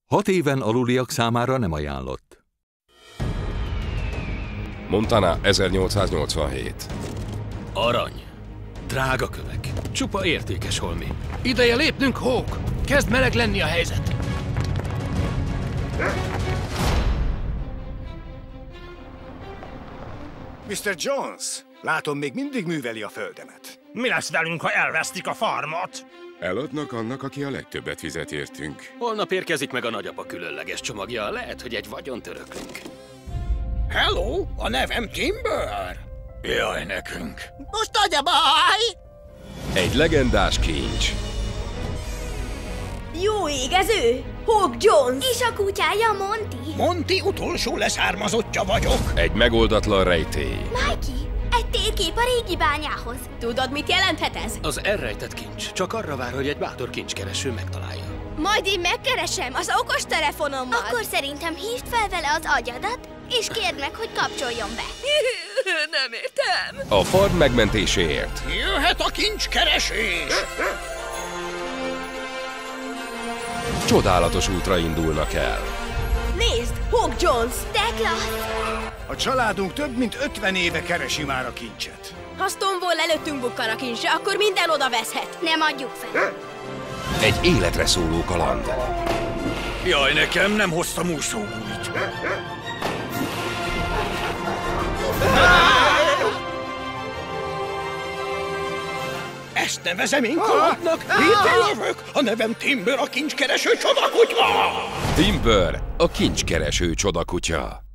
6 éven aluliak számára nem ajánlott. Montana, 1887. Arany. Drága kövek. Csupa értékes holmi. Ideje lépnünk, Hawk! Kezd meleg lenni a helyzet. Mr. Jones, látom, még mindig műveli a földemet. Mi lesz velünk, ha elvesztik a farmot? Eladnak annak, aki a legtöbbet fizet értünk. Holnap érkezik meg a nagyapa különleges csomagja. Lehet, hogy egy vagyont öröklünk. Hello, a nevem Timber. Jaj, nekünk. Most nagy a baj! Egy legendás kincs. Jó ég, ez ő! Hawk Jones! És a kutyája Monty. Monty utolsó leszármazottja vagyok. Egy megoldatlan rejtély. Mikey, egy térkép a régi bányához. Tudod, mit jelenthet ez? Az elrejtett kincs csak arra vár, hogy egy bátor kincskereső megtalálja. Majd én megkeresem az okostelefonommal. Akkor szerintem hívd fel vele az agyadat, és kérd meg, hogy kapcsoljon be. Nem értem. A farm megmentéséért. Jöhet a kincskeresés. Csodálatos útra indulnak el. Nézd, Hawk Jones! De klassz! A családunk több mint 50 éve keresi már a kincset. Ha Stonewall előttünk bukkan a kincsre, akkor minden oda veszhet. Nem adjuk fel. Egy életre szóló kaland. Jaj, nekem nem hoztam úszógújt. Ezt nevezem én kalandnak? Itt jövök! A nevem Timber, a kincskereső csodakutya! Timber, a kincskereső csodakutya.